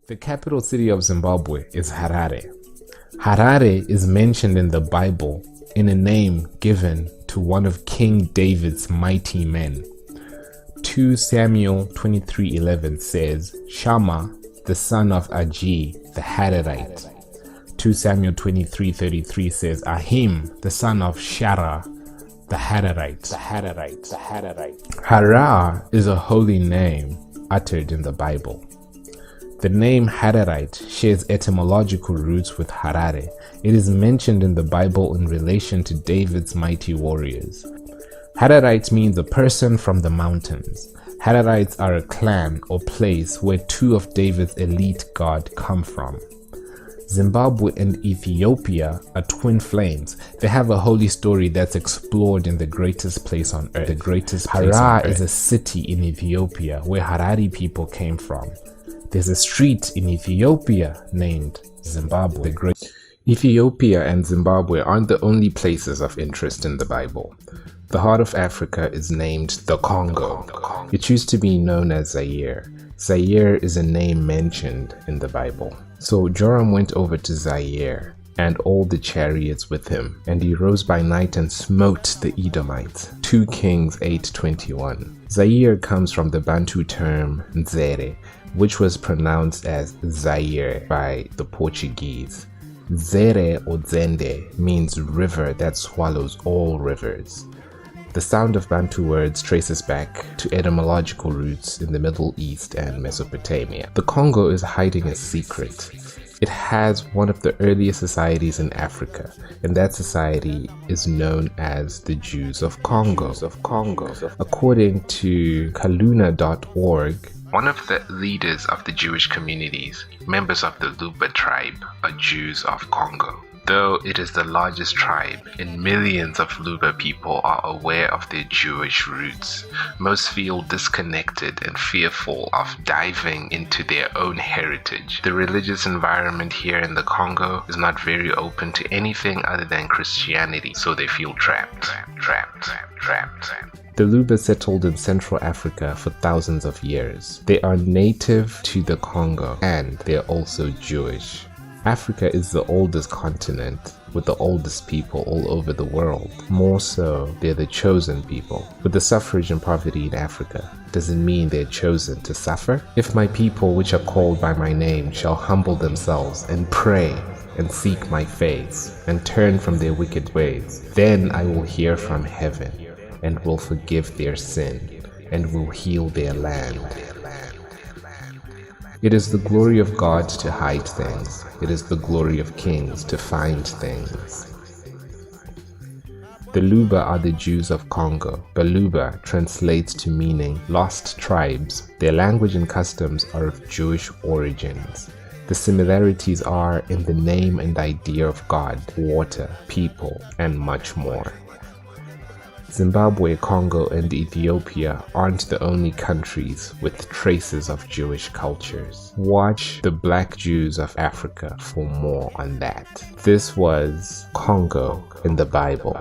The capital city of Zimbabwe is Harare. Harare is mentioned in the Bible in a name given to one of King David's mighty men. 2 Samuel 23:11 says, Shammah, the son of Agi, the Hararite. 2 Samuel 23:33 says, Ahim, the son of Shara, the Hararite. Harar is a holy name uttered in the Bible. The name Hararite shares etymological roots with Harare. It is mentioned in the Bible in relation to David's mighty warriors. Hararite means a person from the mountains. Hararites are a clan or place where two of David's elite guard come from. Zimbabwe and Ethiopia are twin flames. They have a holy story that's explored in The Greatest Place on Earth. Harare is a city in Ethiopia where Harari people came from. There's a street in Ethiopia named Zimbabwe. Ethiopia and Zimbabwe aren't the only places of interest in the Bible. The heart of Africa is named the Congo. It used to be known as Zaire. Zaire is a name mentioned in the Bible. So Joram went over to Zaire and all the chariots with him, and he rose by night and smote the Edomites. 2 Kings 8:21. Zaire comes from the Bantu term Nzere, which was pronounced as Zaire by the Portuguese. Zere or Zende means river that swallows all rivers. The sound of Bantu words traces back to etymological roots in the Middle East and Mesopotamia. The Congo is hiding a secret. It has one of the earliest societies in Africa, and that society is known as the Jews of Congo. According to kaluna.org, one of the leaders of the Jewish communities, members of the Luba tribe, are Jews of Congo. Though it is the largest tribe, and millions of Luba people are aware of their Jewish roots, most feel disconnected and fearful of diving into their own heritage. The religious environment here in the Congo is not very open to anything other than Christianity, so they feel trapped. The Luba settled in Central Africa for thousands of years. They are native to the Congo, and they are also Jewish. Africa is the oldest continent with the oldest people all over the world. More so, they're the chosen people. With the suffrage and poverty in Africa, does it mean they're chosen to suffer? If my people which are called by my name shall humble themselves and pray and seek my face and turn from their wicked ways, then I will hear from heaven and will forgive their sin and will heal their land. It is the glory of God to hide things. It is the glory of kings to find things. The Luba are the Jews of Congo. Baluba translates to meaning lost tribes. Their language and customs are of Jewish origins. The similarities are in the name and idea of God, water, people, and much more. Zimbabwe, Congo, and Ethiopia aren't the only countries with traces of Jewish cultures. Watch The Black Jews of Africa for more on that. This was Congo in the Bible.